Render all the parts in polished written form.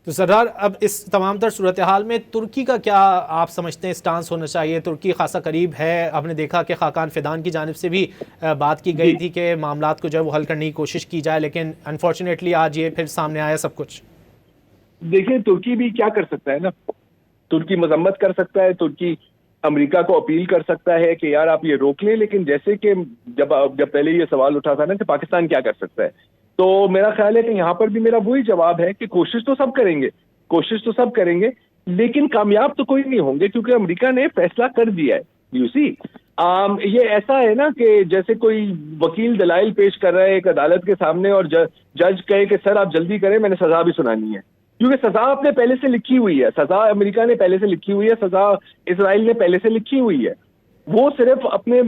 تو سردار اب اس تمام تر صورتحال میں ترکی کا کیا آپ سمجھتے ہیں اسٹانس ہونا چاہیے؟ ترکی خاصا قریب ہے، آپ نے دیکھا کہ خاقان فیدان کی جانب سے بھی بات کی گئی تھی کہ معاملات کو جو ہے وہ حل کرنے کی کوشش کی جائے، لیکن انفارچونیٹلی آج یہ پھر سامنے آیا سب کچھ۔ دیکھیں ترکی بھی کیا کر سکتا ہے نا، ترکی مذمت کر سکتا ہے، ترکی امریکہ کو اپیل کر سکتا ہے کہ یار آپ یہ روک لیں، لیکن جیسے کہ جب پہلے یہ سوال اٹھا تھا نا کہ پاکستان کیا کر سکتا ہے، تو میرا خیال ہے کہ یہاں پر بھی میرا وہی جواب ہے کہ کوشش تو سب کریں گے لیکن کامیاب تو کوئی نہیں ہوں گے، کیونکہ امریکہ نے فیصلہ کر دیا ہے۔ یو سی یہ ایسا ہے نا کہ جیسے کوئی وکیل دلائل پیش کر رہا ہے ایک عدالت کے سامنے اور جج کہے کہ سر آپ جلدی کریں، میں نے سزا بھی سنانی ہے، کیونکہ سزا آپ نے پہلے سے لکھی ہوئی ہے، سزا امریکہ نے پہلے سے لکھی ہوئی ہے، سزا اسرائیل نے پہلے سے لکھی ہوئی ہے، وہ صرف اپنے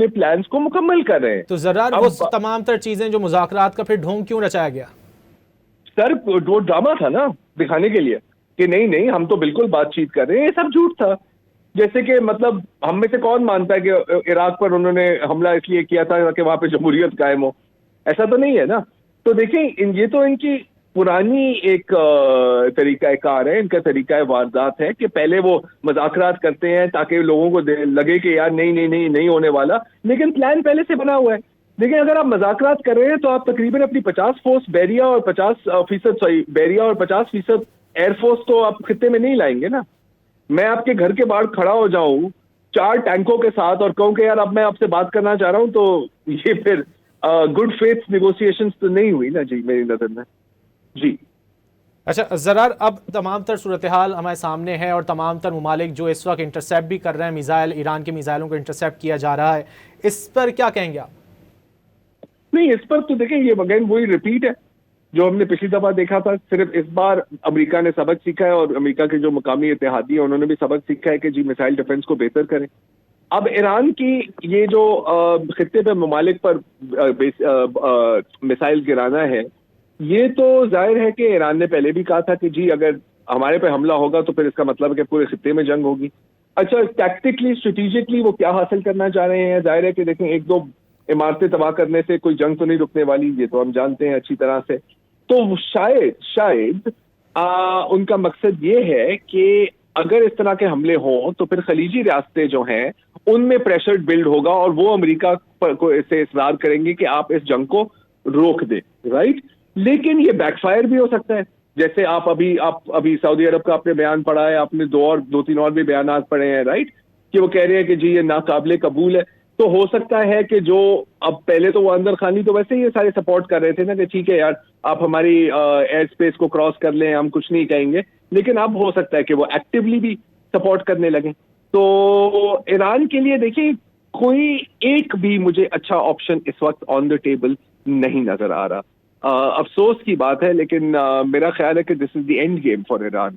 پلانز کو مکمل کر رہے ہیں۔ تو ذرا وہ تمام تر چیزیں جو مذاکرات کا پھر ڈھونگ کیوں رچایا گیا؟ سر وہ ڈرامہ تھا نا، دکھانے کے لیے کہ نہیں ہم تو بالکل بات چیت کر رہے ہیں، یہ سب جھوٹ تھا۔ جیسے کہ مطلب ہم میں سے کون مانتا ہے کہ عراق پر انہوں نے حملہ اس لیے کیا تھا کہ وہاں پہ جمہوریت قائم ہو؟ ایسا تو نہیں ہے نا۔ تو دیکھیں یہ تو ان کی پرانی ایک طریقہ کار ہے، ان کا طریقہ واردات ہے کہ پہلے وہ مذاکرات کرتے ہیں تاکہ لوگوں کو لگے کہ یار نہیں ہونے والا، لیکن پلان پہلے سے بنا ہوا ہے۔ لیکن اگر آپ مذاکرات کر رہے ہیں تو آپ تقریباً اپنی 50 فورس بحریہ اور 50% ایئر فورس تو آپ خطے میں نہیں لائیں گے نا۔ میں آپ کے گھر کے باہر کھڑا ہو جاؤں 4 ٹینکوں کے ساتھ اور کہوں کہ یار اب میں آپ سے بات کرنا چاہ رہا ہوں، تو یہ پھر گڈ فیتھ نیگوسیشنز تو نہیں ہوئی نا جی میری نظر میں۔ جی اچھا زرار، اب تمام تر صورتحال ہمارے سامنے ہے اور تمام تر ممالک جو اس وقت انٹرسیپٹ بھی کر رہے ہیں میزائل، ایران کے میزائلوں کو انٹرسیپٹ کیا جا رہا ہے، اس پر کیا کہیں گے آپ؟ نہیں، اس پر تو دیکھیں یہ اگین وہی ریپیٹ ہے جو ہم نے پچھلی دفعہ دیکھا تھا، صرف اس بار امریکہ نے سبق سیکھا ہے اور امریکہ کے جو مقامی اتحادی ہیں انہوں نے بھی سبق سیکھا ہے کہ جی میسائل ڈیفنس کو بہتر کریں۔ اب ایران کی یہ جو خطے پہ ممالک پر میسائل گرانا ہے، یہ تو ظاہر ہے کہ ایران نے پہلے بھی کہا تھا کہ جی اگر ہمارے پہ حملہ ہوگا تو پھر اس کا مطلب ہے کہ پورے خطے میں جنگ ہوگی۔ اچھا ٹیکٹیکلی اسٹریٹجکلی وہ کیا حاصل کرنا چاہ رہے ہیں؟ ظاہر ہے کہ دیکھیں 1-2 عمارتیں تباہ کرنے سے کوئی جنگ تو نہیں رکنے والی، یہ تو ہم جانتے ہیں اچھی طرح سے۔ تو شاید ان کا مقصد یہ ہے کہ اگر اس طرح کے حملے ہوں تو پھر خلیجی ریاستیں جو ہیں ان میں پریشر بلڈ ہوگا اور وہ امریکہ سے اصرار کریں گے کہ آپ اس جنگ کو روک دیں، رائٹ؟ لیکن یہ بیک فائر بھی ہو سکتا ہے، جیسے آپ ابھی سعودی عرب کا آپ نے بیان پڑھا ہے، آپ نے 2-3 اور بھی بیانات پڑھے ہیں، رائٹ، کہ وہ کہہ رہے ہیں کہ جی یہ ناقابل قبول ہے۔ تو ہو سکتا ہے کہ جو اب پہلے تو وہ اندر خانی تو ویسے ہی یہ سارے سپورٹ کر رہے تھے نا کہ ٹھیک ہے یار آپ ہماری ایئر اسپیس کو کراس کر لیں، ہم کچھ نہیں کہیں گے، لیکن اب ہو سکتا ہے کہ وہ ایکٹیولی بھی سپورٹ کرنے لگیں۔ تو ایران کے لیے دیکھیں کوئی ایک بھی مجھے اچھا آپشن اس وقت آن دا ٹیبل نہیں نظر آ رہا۔ افسوس کی بات ہے، لیکن میرا خیال ہے کہ this is the end game for Iran.